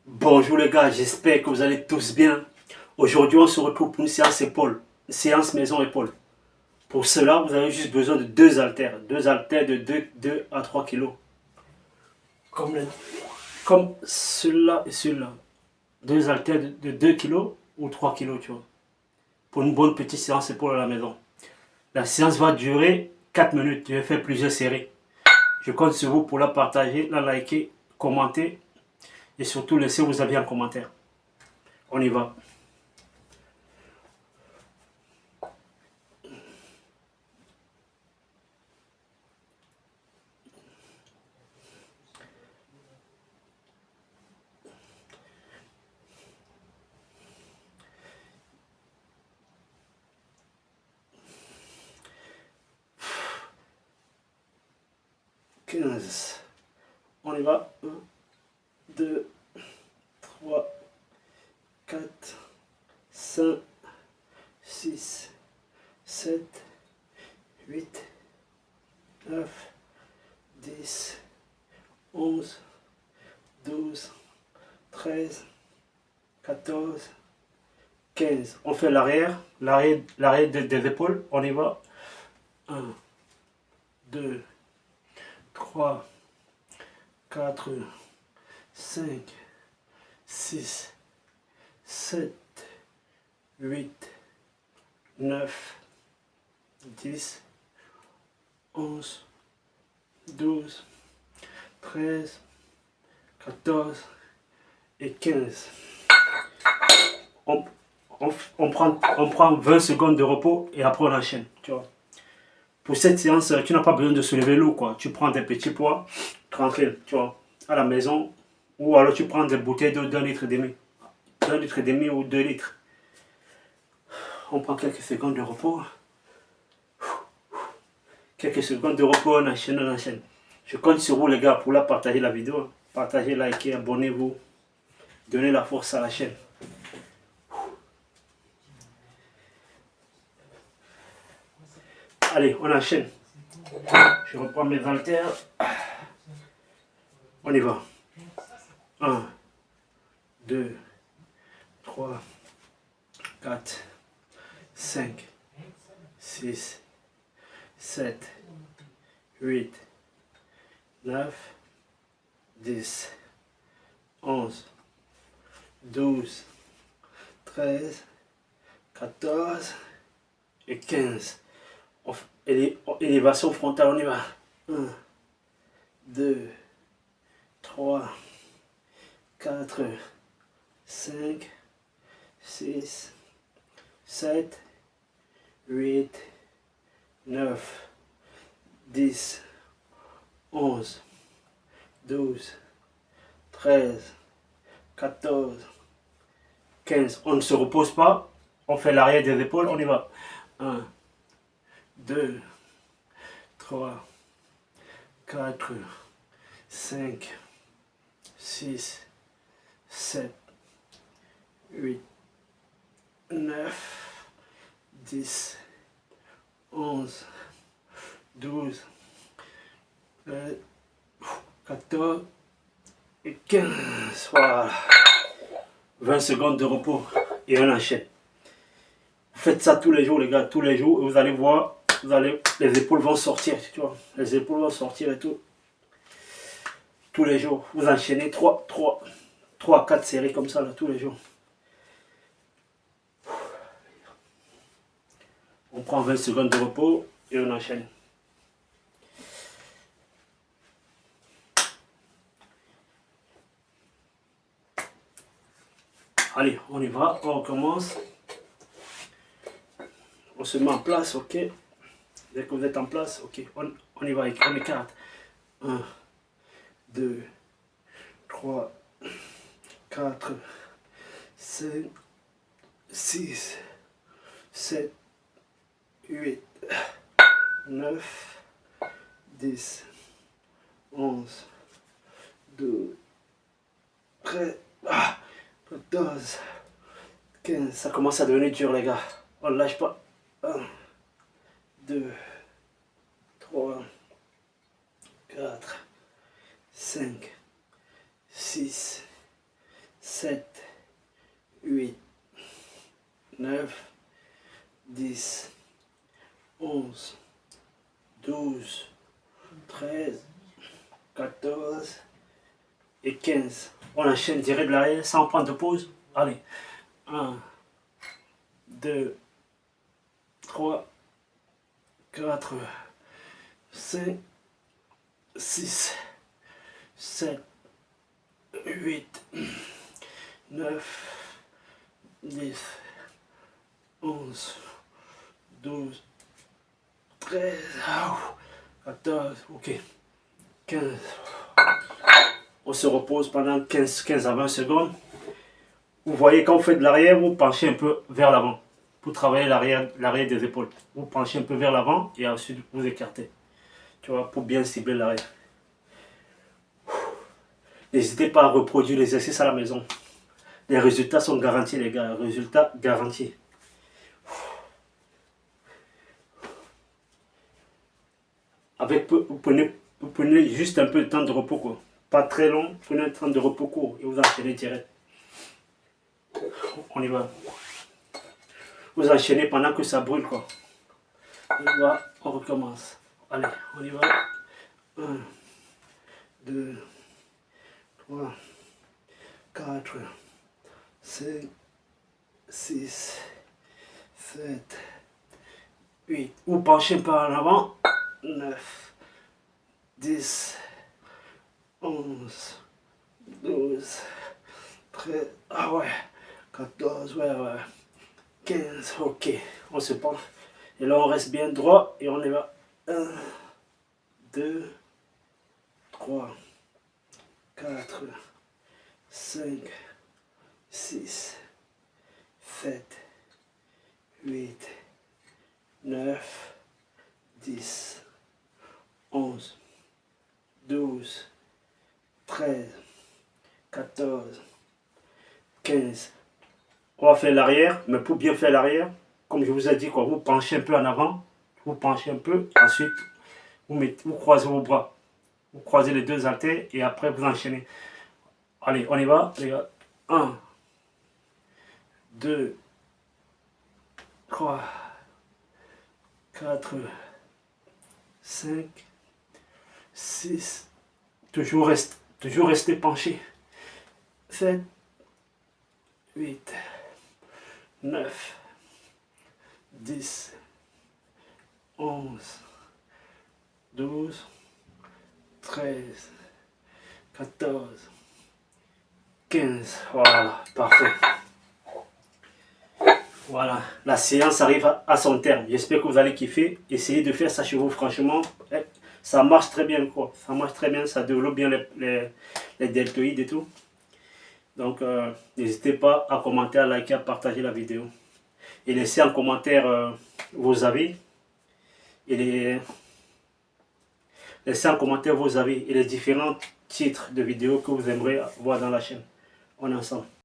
Bonjour les gars, j'espère que vous allez tous bien. Aujourd'hui, on se retrouve pour une séance épaule, une séance maison épaule. Pour cela, vous avez juste besoin de deux haltères de 2 à 3 kilos. Comme, comme ceux-là et ceux-là. Deux haltères de 2 kilos ou 3 kilos, tu vois. Pour une bonne petite séance épaule à la maison. La séance va durer 4 minutes. Je vais faire plusieurs séries. Je compte sur vous pour la partager, la liker, commenter et surtout laisser vos avis en commentaire. On y va. On y va. 1, 2, 3, 4, 5, 6, 7, 8, 9, 10, 11, 12, 13, 14, 15. On fait l'arrière des épaules. On y va. 1, 2, 3, 4, 5, 6, 7, 8, 9, 10, 11, 12, 13, 14 et 15. On prend 20 secondes de repos et après on enchaîne. Tu vois. Pour cette séance, tu n'as pas besoin de soulever lourd, quoi. Tu prends des petits poids, tranquille, tu vois, à la maison. Ou alors tu prends des bouteilles d'eau d'1,5 litre. d'1,5 litre ou 2 litres. On prend quelques secondes de repos. Quelques secondes de repos, on enchaîne. Je compte sur vous les gars pour la partager la vidéo. Partagez, likez, abonnez-vous. Donnez la force à la chaîne. Allez, on enchaîne. Je reprends mes haltères. On y va. 1, 2, 3, 4, 5, 6, 7, 8, 9, 10, 11, 12, 13, 14 et 15. Élévation frontale, on y va. 1, 2, 3, 4, 5, 6, 7, 8, 9, 10, 11, 12, 13, 14, 15. On ne se repose pas. On fait l'arrière des épaules. On y va. 1, 2, 3, 4, 5, 6, 7, 8, 9, 10, 11, 12, 13, 14 et 15. Voilà. 20 secondes de repos et on enchaîne. Vous faites ça tous les jours, les gars, tous les jours. Et vous allez voir, les épaules vont sortir, tu vois. Les épaules vont sortir et tout. Tous les jours. Vous enchaînez 3 à 4 séries comme ça, là, tous les jours. On prend 20 secondes de repos et on enchaîne. Allez, on y va, on recommence. On se met en place, ok. Dès que vous êtes en place, ok, on y va, on écarte. 1, 2, 3, 4, 5, 6, 7, 8, 9, 10, 11, 12, 13, 14, 15. Ça commence à devenir dur, les gars. On ne lâche pas. 1, 2, 3, 4, 5, 6, 7, 8, 9, 10, 11, 12, 13, 14 et 15. On enchaîne direct de l'arrière sans prendre de pause. Allez, 1, 2, 3, 4, 5, 6, 7, 8, 9, 10, 11, 12, 13, 14, ok, 15. On se repose pendant 15 à 20 secondes. Vous voyez, quand vous faites de l'arrière, vous penchez un peu vers l'avant pour travailler l'arrière des épaules. Vous penchez un peu vers l'avant et ensuite vous écartez. Tu vois, pour bien cibler l'arrière. N'hésitez pas à reproduire l'exercice à la maison. Les résultats sont garantis, les gars. Résultats garantis. Vous prenez juste un peu de temps de repos, quoi. Pas très long, prenez un temps de repos court et vous enchaînez direct. On y va. Vous enchaînez pendant que ça brûle, quoi. On y va, on recommence. Allez, on y va. 1, 2, 3, 4, 5, 6, 7, 8. Vous penchez par en avant. 9, 10, 11, 12, 13, ah ouais, 14, ouais, 15, ok, on se penche. Et là, on reste bien droit et on y va. 1, 2, 3, 4, 5, 6, 7, 8, 9, 10, 11, 12, 13, 14, 15. On va faire l'arrière, mais pour bien faire l'arrière, comme je vous ai dit, quoi, vous penchez un peu en avant, vous penchez un peu, ensuite vous croisez vos bras, vous croisez les deux haltères et après vous enchaînez. Allez, on y va, les gars. 1, 2, 3, 4, 5, 6, toujours rester penché. 7, 8, 9, 10, 11, 12, 13, 14, 15. Voilà, parfait. Voilà, la séance arrive à son terme. J'espère que vous allez kiffer. Essayez de faire ça chez vous, franchement. Ça marche très bien, quoi. Ça marche très bien, ça développe bien les deltoïdes et tout. Donc, n'hésitez pas à commenter, à liker, à partager la vidéo. Et laissez en commentaire vos avis. Laissez en commentaire vos avis et les différents titres de vidéos que vous aimeriez voir dans la chaîne. On est ensemble.